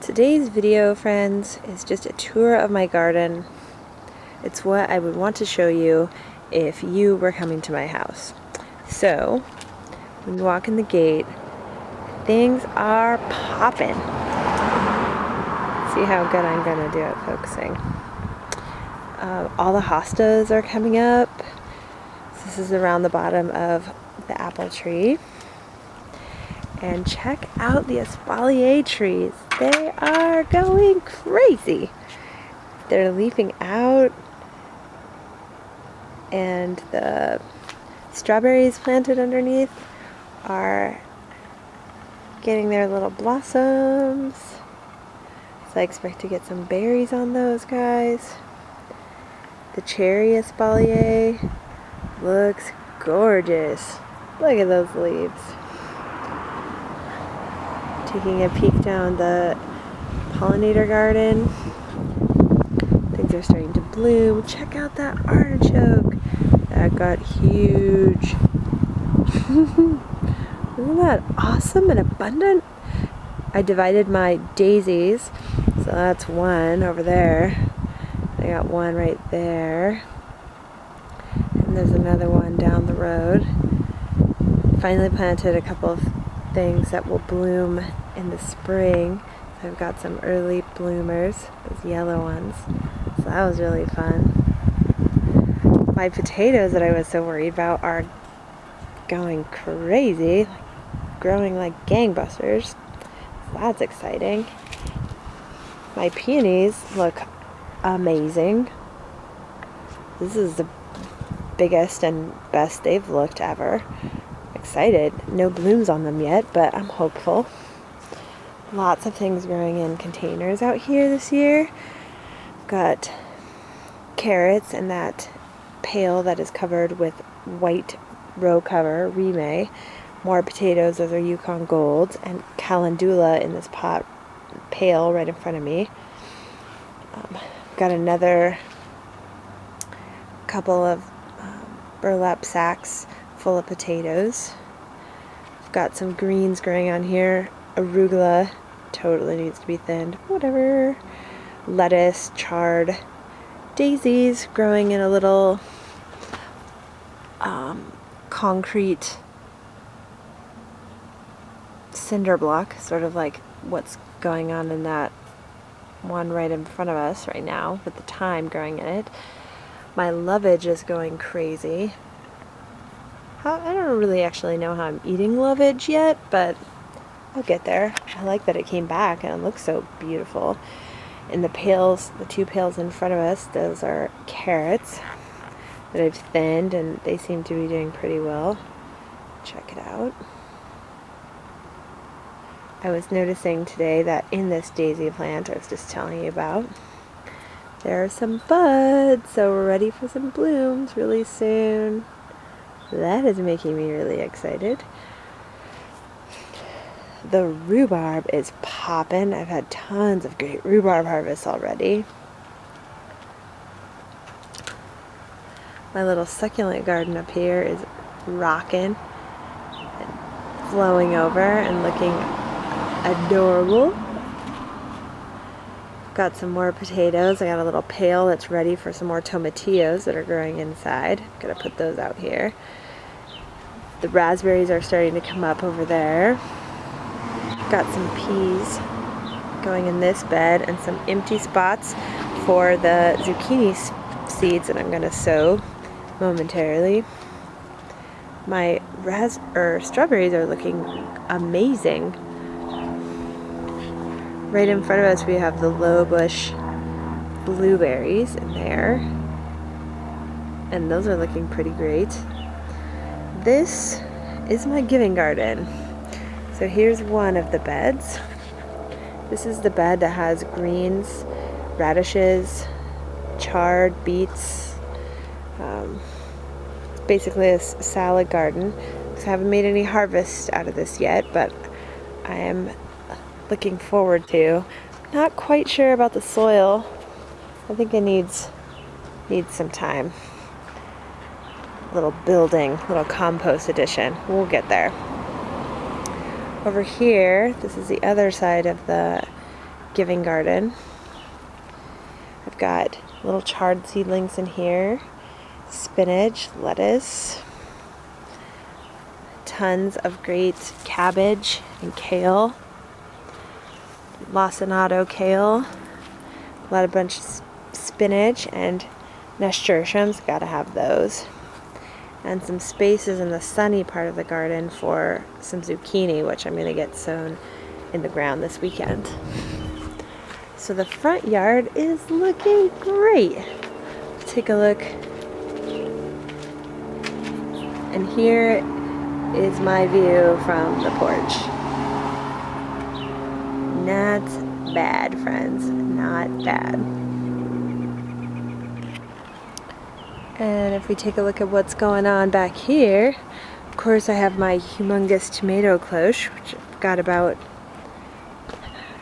Today's video, friends, is just a tour of my garden. It's what I would want to show you if you were coming to my house. So, when you walk in the gate, things are poppin'. See how good I'm gonna do at focusing. All the hostas are coming up. This is around the bottom of the apple tree. And check out the espalier trees. They are going crazy. They're leafing out, and the strawberries planted underneath are getting their little blossoms. So I expect to get some berries on those guys. The cherry espalier looks gorgeous. Look at those leaves. Taking a peek down the pollinator garden. Things are starting to bloom. Check out that artichoke. That got huge. Isn't that awesome and abundant? I divided my daisies. So that's one over there. I got one right there. And there's another one down the road. Finally planted a couple of things that will bloom in the spring. So I've got some early bloomers, those yellow ones. So that was really fun. My potatoes that I was so worried about are going crazy, growing like gangbusters. So that's exciting. My peonies look amazing. This is the biggest and best they've looked ever. Excited. No blooms on them yet, but I'm hopeful. Lots of things growing in containers out here this year. Got carrots in that pail that is covered with white row cover, Rime. More potatoes, those are Yukon Golds, and calendula in this pail right in front of me. Got another couple of burlap sacks full of potatoes. I've got some greens growing on here. Arugula totally needs to be thinned. Whatever. Lettuce, chard. Daisies growing in a little concrete cinder block, sort of like what's going on in that one right in front of us right now with the thyme growing in it. My lovage is going crazy. I don't really actually know how I'm eating lovage yet, but I'll get there. I like that it came back and it looks so beautiful. In the pails, the two pails in front of us, those are carrots that I've thinned, and they seem to be doing pretty well. Check it out. I was noticing today that in this daisy plant I was just telling you about, there are some buds, so we're ready for some blooms really soon. That is making me really excited. The rhubarb is poppin'. I've had tons of great rhubarb harvests already. My little succulent garden up here is rockin' and flowing over and looking adorable. Got some more potatoes. I got a little pail that's ready for some more tomatillos that are growing inside. Gonna put those out here. The raspberries are starting to come up over there. Got some peas going in this bed and some empty spots for the zucchini seeds that I'm gonna sow momentarily. My strawberries are looking amazing. Right in front of us we have the low bush blueberries in there, and those are looking pretty great. This is my giving garden. So here's one of the beds. This is the bed that has greens, radishes, chard, beets. It's basically a salad garden. So I haven't made any harvest out of this yet, but I am looking forward to. Not quite sure about the soil. I think it needs some time. Little building, little compost addition. We'll get there. Over here, this is the other side of the Thanksgiving garden. I've got little chard seedlings in here, spinach, lettuce, tons of great cabbage and kale, lacinato kale, a bunch of spinach and nasturtiums, gotta have those, and some spaces in the sunny part of the garden for some zucchini, which I'm gonna get sown in the ground this weekend. So the front yard is looking great. Take a look. And here is my view from the porch. Not bad, friends. Not bad. And if we take a look at what's going on back here, of course I have my humongous tomato cloche, which I've got about,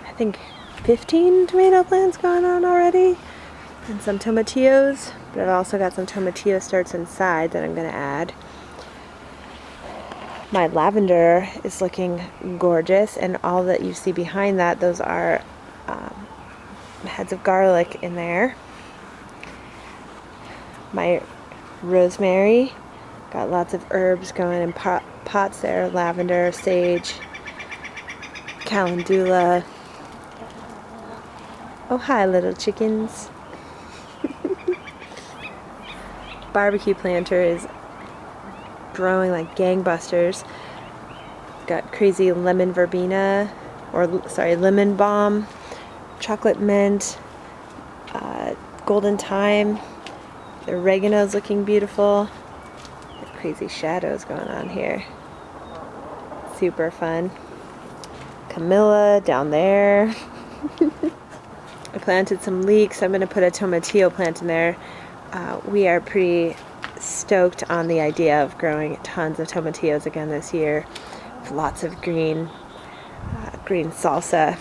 I think, 15 tomato plants going on already, and some tomatillos, but I've also got some tomatillo starts inside that I'm going to add. My lavender is looking gorgeous, and all that you see behind that, those are heads of garlic in there. My rosemary, got lots of herbs going in pots there, lavender, sage, calendula. Oh, hi, little chickens. Barbecue planter is growing like gangbusters. Got crazy lemon verbena, lemon balm, chocolate mint, golden thyme. The oregano's looking beautiful. The crazy shadows going on here. Super fun. Camilla down there. I planted some leeks. I'm going to put a tomatillo plant in there. We are pretty stoked on the idea of growing tons of tomatillos again this year. With lots of green salsa.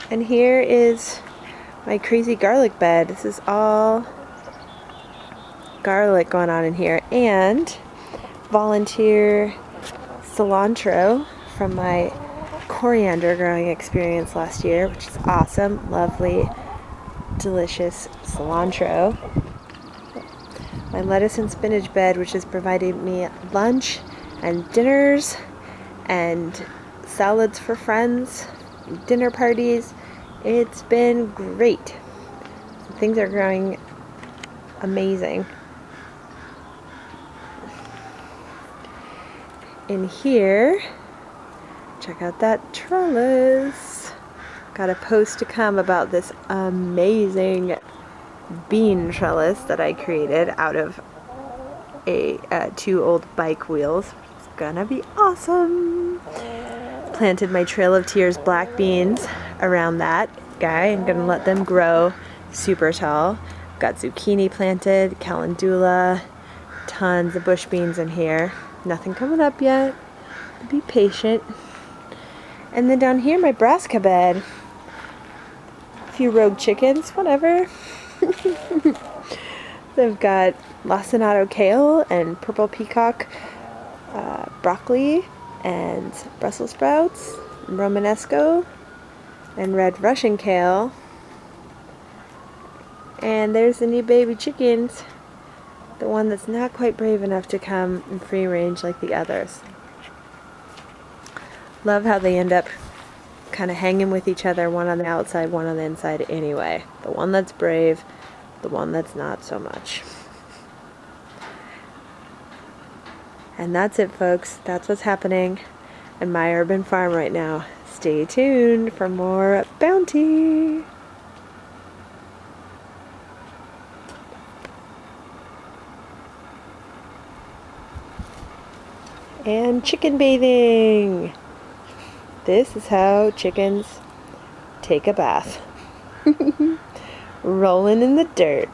And here is my crazy garlic bed. This is all garlic going on in here, and volunteer cilantro from my coriander growing experience last year, which is awesome. Lovely, delicious cilantro. My lettuce and spinach bed, which has provided me lunch and dinners and salads for friends, dinner parties. It's been great. Things are growing amazing. In here, check out that trellis. Got a post to come about this amazing bean trellis that I created out of two old bike wheels. It's gonna be awesome. Planted my Trail of Tears black beans around that guy. I'm gonna let them grow super tall. Got zucchini planted, calendula, tons of bush beans in here. Nothing coming up yet. Be patient. And then down here, my brassica bed. A few rogue chickens, whatever. They've got lacinato kale and purple peacock broccoli and Brussels sprouts, Romanesco, and red Russian kale. And there's the new baby chickens. The one that's not quite brave enough to come in free range like the others. Love how they end up kind of hanging with each other, one on the outside, one on the inside anyway. The one that's brave, the one that's not so much. And that's it, folks. That's what's happening in my urban farm right now. Stay tuned for more bounty. And chicken bathing. This is how chickens take a bath. Rolling in the dirt.